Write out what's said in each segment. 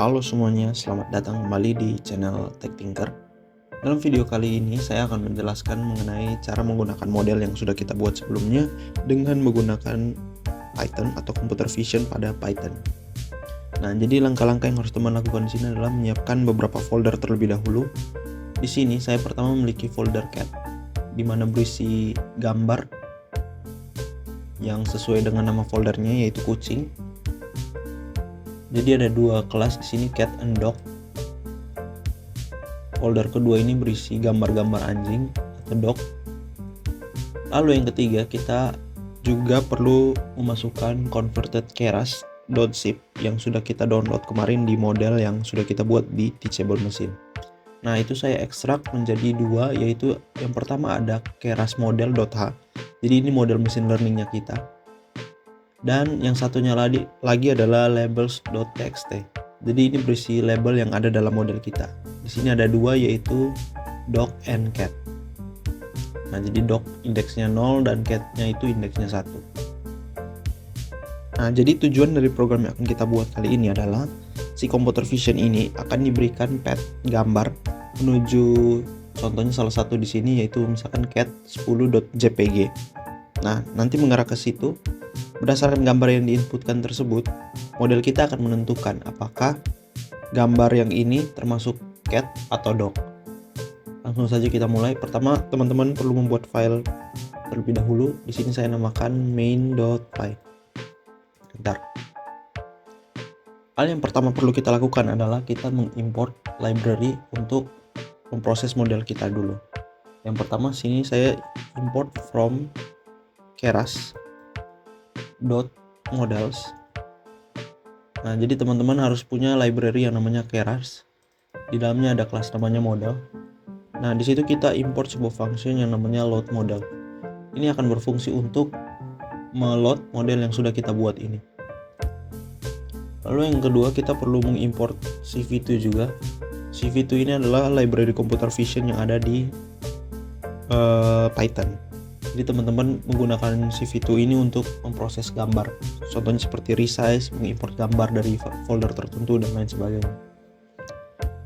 Halo semuanya, selamat datang kembali di channel Tech Tinker. Dalam video kali ini saya akan menjelaskan mengenai cara menggunakan model yang sudah kita buat sebelumnya dengan menggunakan Python atau computer vision pada Python. Nah, jadi langkah-langkah yang harus teman lakukan di sini adalah menyiapkan beberapa folder terlebih dahulu. Di sini saya pertama memiliki folder cat di mana berisi gambar yang sesuai dengan nama foldernya, yaitu kucing. Jadi ada dua kelas di sini, cat and dog. Folder kedua ini berisi gambar-gambar anjing atau dog. Lalu yang ketiga, kita juga perlu memasukkan converted keras.zip yang sudah kita download kemarin di model yang sudah kita buat di Teachable Machine. Nah, itu saya ekstrak menjadi dua, yaitu yang pertama ada keras model.h. Jadi ini model machine learningnya kita. Dan yang satunya lagi adalah labels.txt. Jadi ini berisi label yang ada dalam model kita. Di sini ada dua, yaitu dog and cat. Nah, jadi dog indeksnya 0 dan catnya itu indeksnya 1. Nah, jadi tujuan dari program yang akan kita buat kali ini adalah si computer vision ini akan diberikan path gambar menuju, contohnya salah satu di sini yaitu misalkan cat10.jpg. Nah, nanti mengarah ke situ. Berdasarkan gambar yang diinputkan tersebut, model kita akan menentukan apakah gambar yang ini termasuk cat atau dog. Langsung saja kita mulai. Pertama, teman-teman perlu membuat file terlebih dahulu. Di sini saya namakan main.py. Bentar. Hal yang pertama perlu kita lakukan adalah kita mengimport library untuk memproses model kita dulu. Yang pertama, sini saya import from keras.models. Nah, jadi teman-teman harus punya library yang namanya keras. Di dalamnya ada kelas namanya model. Nah, di situ kita import sebuah function yang namanya load model. Ini akan berfungsi untuk meload model yang sudah kita buat ini. Lalu yang kedua, kita perlu mengimport CV2 juga. CV2 ini adalah library computer vision yang ada di Python. Jadi teman-teman menggunakan CV2 ini untuk memproses gambar. Contohnya seperti resize, mengimport gambar dari folder tertentu dan lain sebagainya.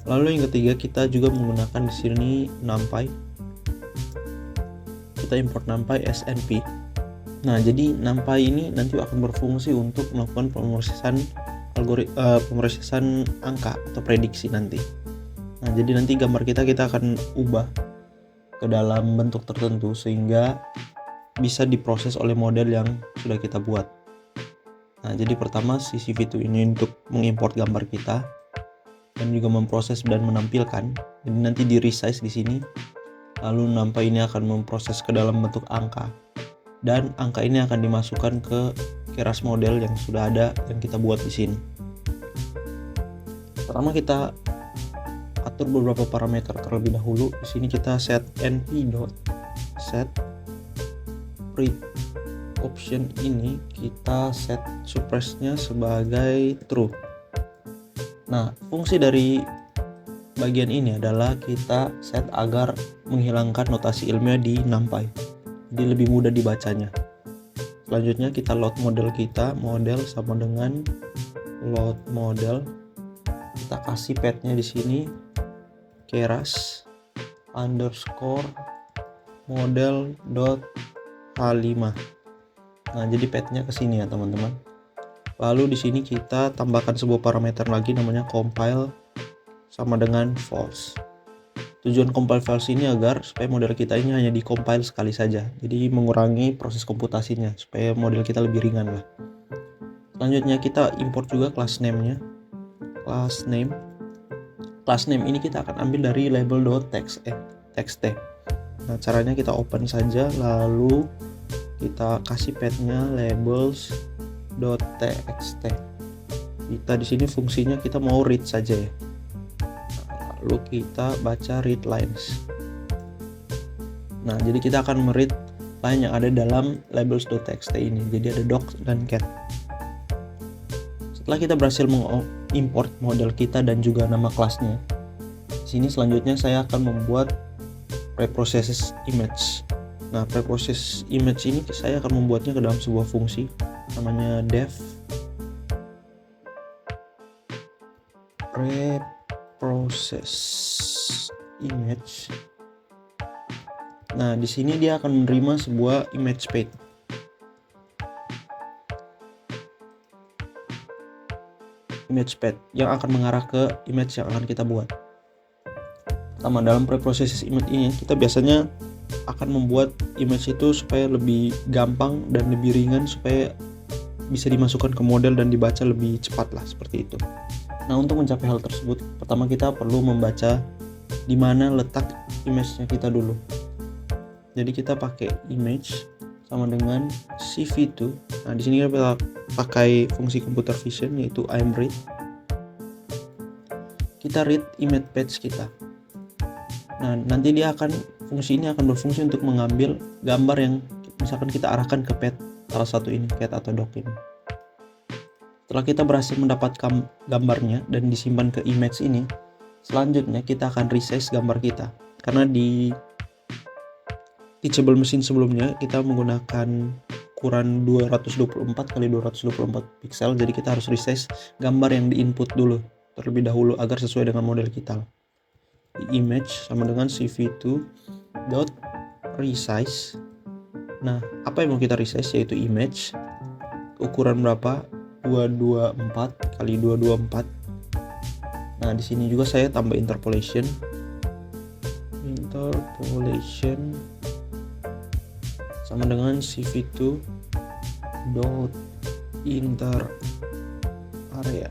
Lalu yang ketiga, kita juga menggunakan di sini NumPy. Kita import NumPy SNP. Nah, jadi NumPy ini nanti akan berfungsi untuk melakukan pemrosesan angka atau prediksi nanti. Nah, jadi nanti gambar kita akan ubah ke dalam bentuk tertentu sehingga bisa diproses oleh model yang sudah kita buat. Nah, jadi pertama si CV2 ini untuk mengimport gambar kita dan juga memproses dan menampilkan. Jadi nanti di resize di sini. Lalu NumPy ini akan memproses ke dalam bentuk angka. Dan angka ini akan dimasukkan ke keras model yang sudah ada yang kita buat di sini. Pertama kita atur beberapa parameter terlebih dahulu. Di sini kita set np.set read option ini kita set suppress-nya sebagai true. Nah, fungsi dari bagian ini adalah kita set agar menghilangkan notasi ilmiah di NumPy. Jadi lebih mudah dibacanya. Selanjutnya kita load model kita, model sama dengan load model. Kita kasih path-nya di sini keras underscore model.h5. Nah, jadi path-nya ke sini ya, teman-teman. Lalu di sini kita tambahkan sebuah parameter lagi namanya compile sama dengan false. Tujuan compile false ini agar supaya model kita ini hanya di-compile sekali saja. Jadi mengurangi proses komputasinya supaya model kita lebih ringan lah. Selanjutnya kita import juga class name-nya. Class name ini kita akan ambil dari label.txt. Nah, caranya kita open saja, lalu kita kasih path-nya labels.txt. Kita di sini fungsinya kita mau read saja ya. Lalu kita baca read lines. Nah, jadi kita akan meread line yang ada dalam labels.txt ini. Jadi ada dog dan cat. Setelah kita berhasil mengimport model kita dan juga nama kelasnya, di sini selanjutnya saya akan membuat preprocess image. Nah, preprocess image ini saya akan membuatnya ke dalam sebuah fungsi namanya def preprocess image. Nah, di sini dia akan menerima sebuah image path. Image path yang akan mengarah ke image yang akan kita buat. Pertama, dalam preprocess image ini kita biasanya akan membuat image itu supaya lebih gampang dan lebih ringan, supaya bisa dimasukkan ke model dan dibaca lebih cepat lah, seperti itu. Nah, untuk mencapai hal tersebut, pertama kita perlu membaca di mana letak image-nya kita dulu. Jadi kita pakai image sama dengan CV2. Nah, di sini kita pakai fungsi computer vision yaitu imread. Kita read image path kita. Nah, nanti fungsi ini akan berfungsi untuk mengambil gambar yang misalkan kita arahkan ke path salah satu ini, cat atau dog ini. Setelah kita berhasil mendapatkan gambarnya dan disimpan ke image ini, selanjutnya kita akan resize gambar kita. Karena di teachable machine sebelumnya kita menggunakan ukuran 224 x 224 pixel, jadi kita harus resize gambar yang diinput dulu terlebih dahulu agar sesuai dengan model kita. Di image sama dengan cv2.resize. Nah, apa yang mau kita resize yaitu image ukuran berapa? 224 x 224. Nah, di sini juga saya tambah interpolation sama dengan cv2.inter-area.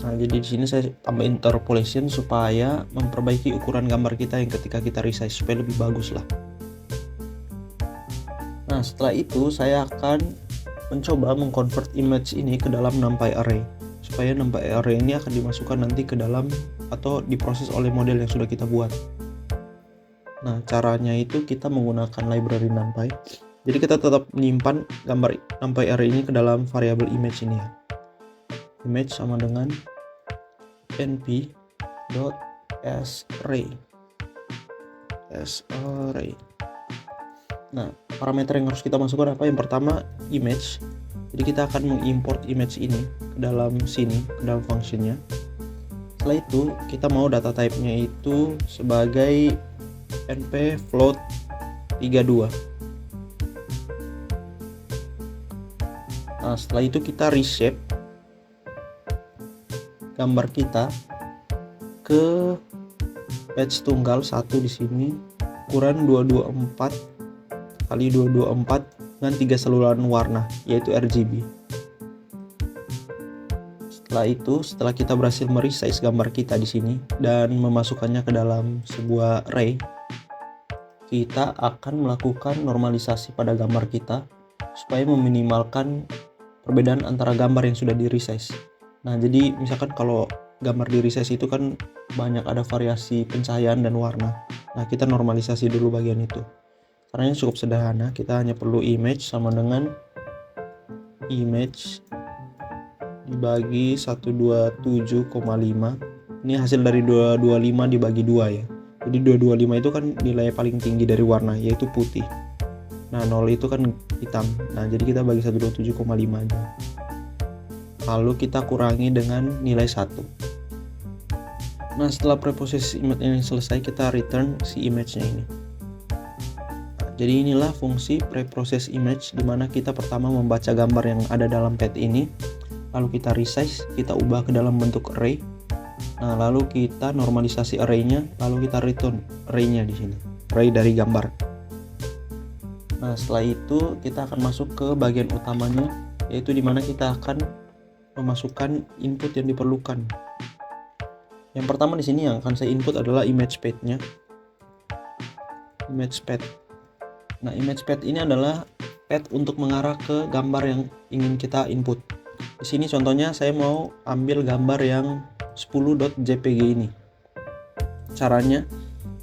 Nah, jadi di sini saya tambah interpolation supaya memperbaiki ukuran gambar kita yang ketika kita resize supaya lebih bagus lah. Nah, setelah itu saya akan mencoba mengconvert image ini ke dalam numpy array, supaya numpy array ini akan dimasukkan nanti ke dalam atau diproses oleh model yang sudah kita buat. Nah, caranya itu kita menggunakan library numpy. Jadi kita tetap menyimpan gambar numpy array ini ke dalam variabel image ini ya. Image sama dengan np.sArray. Nah, parameter yang harus kita masukkan apa? Yang pertama, image. Jadi kita akan mengimport image ini ke dalam sini, ke dalam functionnya. Setelah itu, kita mau data type-nya itu sebagai np float 32. Nah, setelah itu kita reshape gambar kita ke patch tunggal 1 di sini, ukuran 224 x 224 dengan 3 saluran warna yaitu RGB. Setelah kita berhasil meresize gambar kita di sini dan memasukkannya ke dalam sebuah array, kita akan melakukan normalisasi pada gambar kita supaya meminimalkan perbedaan antara gambar yang sudah di-resize. Nah, jadi misalkan kalau gambar di resize itu kan banyak ada variasi pencahayaan dan warna. Nah, kita normalisasi dulu bagian itu. Caranya cukup sederhana, kita hanya perlu image sama dengan image dibagi 127,5. Ini hasil dari 225 dibagi 2 ya. Jadi 225 itu kan nilai paling tinggi dari warna, yaitu putih. Nah, 0 itu kan hitam. Nah, jadi kita bagi 127,5 aja. Lalu kita kurangi dengan nilai 1. Nah, setelah preprocess image ini selesai, kita return si image-nya ini. Nah, jadi inilah fungsi preprocess image, di mana kita pertama membaca gambar yang ada dalam path ini, lalu kita resize, kita ubah ke dalam bentuk array. Nah, lalu kita normalisasi array-nya, lalu kita return array-nya di sini, array dari gambar. Nah, setelah itu kita akan masuk ke bagian utamanya, yaitu di mana kita akan memasukkan input yang diperlukan. Yang pertama di sini yang akan saya input adalah image path-nya. Image path. Nah, image path ini adalah path untuk mengarah ke gambar yang ingin kita input. Di sini contohnya saya mau ambil gambar yang 10.jpg ini. Caranya,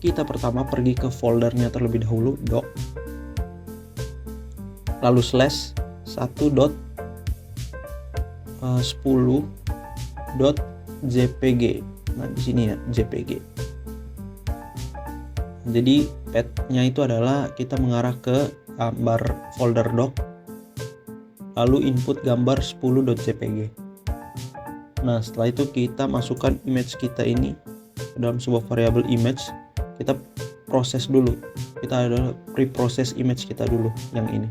kita pertama pergi ke foldernya terlebih dahulu, doc, lalu slash 1.10.jpg. Nah, di sini ya, JPG. Jadi path-nya itu adalah kita mengarah ke gambar folder doc, lalu input gambar 10.jpg. Nah, setelah itu kita masukkan image kita ini ke dalam sebuah variabel image. Kita proses dulu. Kita ada preproses image kita dulu yang ini.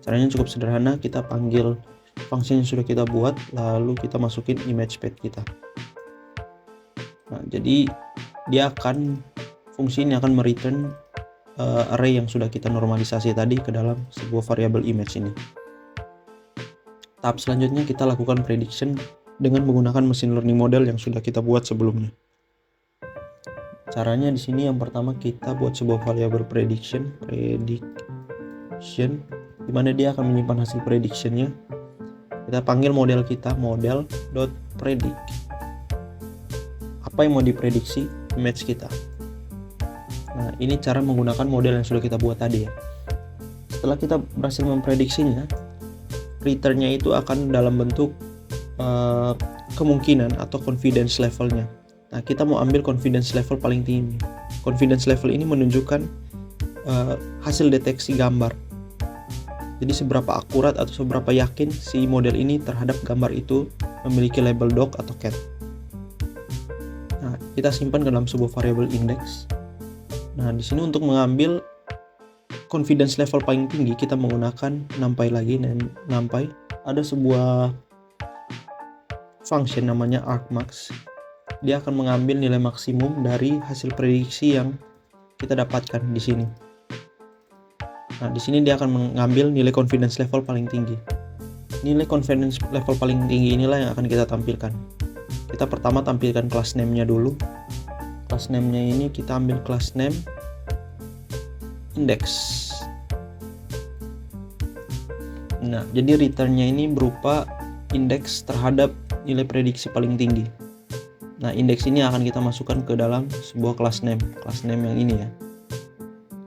Caranya cukup sederhana, kita panggil function yang sudah kita buat, lalu kita masukin image path kita. Nah, jadi fungsi ini akan mereturn array yang sudah kita normalisasi tadi ke dalam sebuah variabel image ini. Tahap selanjutnya kita lakukan prediction dengan menggunakan machine learning model yang sudah kita buat sebelumnya. Caranya di sini yang pertama kita buat sebuah variabel prediction di mana dia akan menyimpan hasil predictionnya. Kita panggil model kita model.predict. Apa yang mau diprediksi? Image kita. Nah, ini cara menggunakan model yang sudah kita buat tadi ya. Setelah kita berhasil memprediksinya, returnnya itu akan dalam bentuk kemungkinan atau confidence levelnya. Nah, kita mau ambil confidence level paling tinggi. Confidence level ini menunjukkan hasil deteksi gambar. Jadi seberapa akurat atau seberapa yakin si model ini terhadap gambar itu memiliki label dog atau cat. Nah, kita simpan ke dalam sebuah variabel index. Nah, di sini untuk mengambil confidence level paling tinggi kita menggunakan numpy lagi. Dan numpy ada sebuah function namanya argmax. Dia akan mengambil nilai maksimum dari hasil prediksi yang kita dapatkan di sini. Nah, di sini dia akan mengambil nilai confidence level paling tinggi. Nilai confidence level paling tinggi inilah yang akan kita tampilkan. Kita pertama tampilkan class name-nya dulu. Class name-nya ini kita ambil class name index. Nah, jadi return-nya ini berupa indeks terhadap nilai prediksi paling tinggi. Nah, indeks ini akan kita masukkan ke dalam sebuah class name yang ini ya.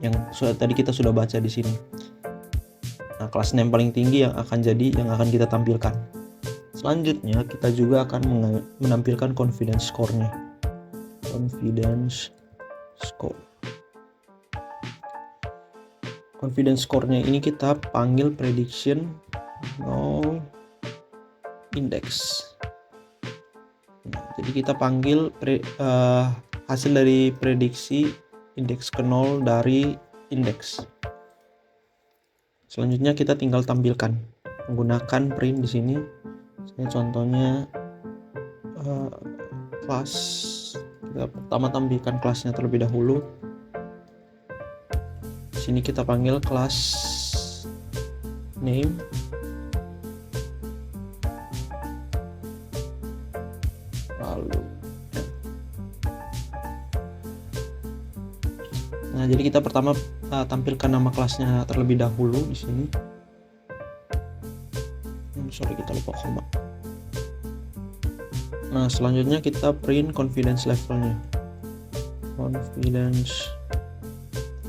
Yang tadi kita sudah baca di sini. Nah, class name paling tinggi yang akan kita tampilkan. Selanjutnya kita juga akan menampilkan confidence score-nya. Confidence score. Confidence score-nya ini kita panggil prediction null index. Nah, jadi kita panggil hasil dari prediksi indeks ke 0 dari indeks. Selanjutnya kita tinggal tampilkan menggunakan print di sini. Saya contohnya kelas. Kita pertama tampilkan kelasnya terlebih dahulu. Di sini kita panggil kelas name. Nah, jadi kita pertama tampilkan nama kelasnya terlebih dahulu di sini. Sorry, kita lupa koma. Nah, selanjutnya kita print confidence levelnya. Confidence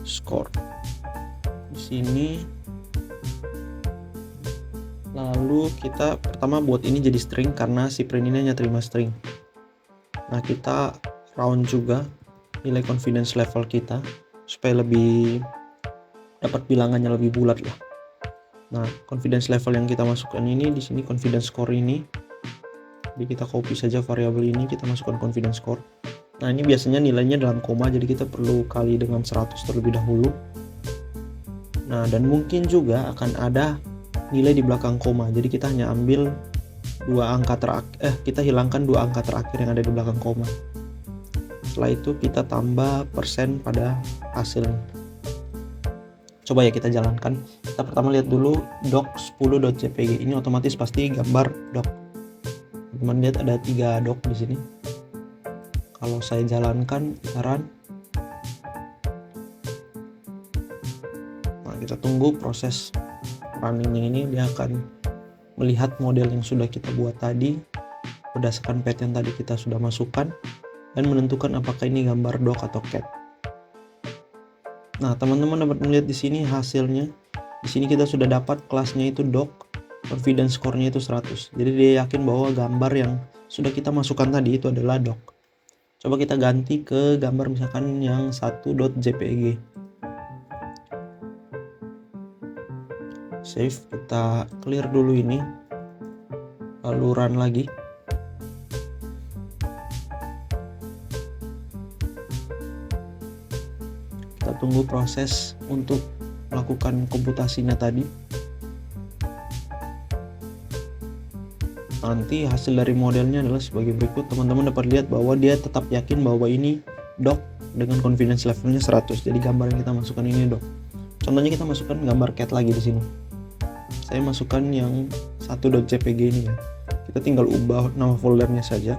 score. Di sini. Lalu kita pertama buat ini jadi string karena si print ini hanya terima string. Nah, kita round juga nilai confidence level kita supaya lebih dapat bilangannya lebih bulat lah. Nah, confidence level yang kita masukkan ini di sini confidence score ini. Jadi kita copy saja variabel ini, kita masukkan confidence score. Nah, ini biasanya nilainya dalam koma, jadi kita perlu kali dengan 100 terlebih dahulu. Nah, dan mungkin juga akan ada nilai di belakang koma. Jadi kita hanya ambil kita hilangkan dua angka terakhir yang ada di belakang koma. Setelah itu kita tambah persen pada hasilnya. Coba ya kita jalankan. Kita pertama lihat dulu doc10.jpg. Ini otomatis pasti gambar doc. Teman-teman lihat ada 3 doc di sini. Kalau saya jalankan run. Nah, kita tunggu proses runningnya ini. Dia akan melihat model yang sudah kita buat tadi berdasarkan path yang tadi kita sudah masukkan dan menentukan apakah ini gambar dog atau cat. Nah, teman-teman dapat melihat di sini hasilnya. Di sini kita sudah dapat kelasnya itu dog, confidence score-nya itu 100. Jadi dia yakin bahwa gambar yang sudah kita masukkan tadi itu adalah dog. Coba kita ganti ke gambar misalkan yang 1.jpg. Save, kita clear dulu ini. Lalu run lagi. tunggu proses untuk melakukan komputasinya tadi. Nanti hasil dari modelnya adalah sebagai berikut. Teman-teman dapat lihat bahwa dia tetap yakin bahwa ini doc dengan confidence levelnya 100. Jadi gambar yang kita masukkan ini doc. Contohnya kita masukkan gambar cat lagi di sini. Saya masukkan yang 1.jpg ini ya. Kita tinggal ubah nama foldernya saja,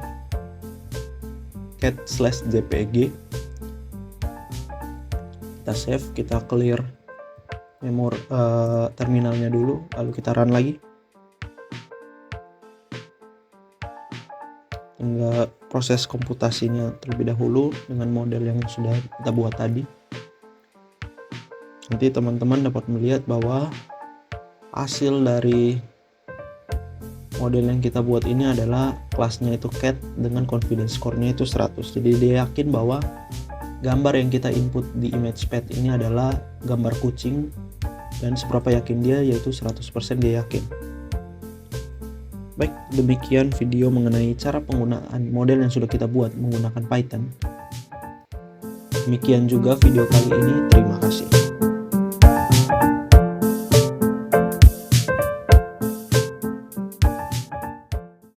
cat/jpg. Kita save, kita clear memori terminalnya dulu, lalu kita run lagi. Hingga proses komputasinya terlebih dahulu dengan model yang sudah kita buat tadi. Nanti teman-teman dapat melihat bahwa hasil dari model yang kita buat ini adalah kelasnya itu cat dengan confidence score-nya itu 100. Jadi dia yakin bahwa gambar yang kita input di image pad ini adalah gambar kucing, dan seberapa yakin dia, yaitu 100% dia yakin. Baik, demikian video mengenai cara penggunaan model yang sudah kita buat menggunakan Python. Demikian juga video kali ini, terima kasih.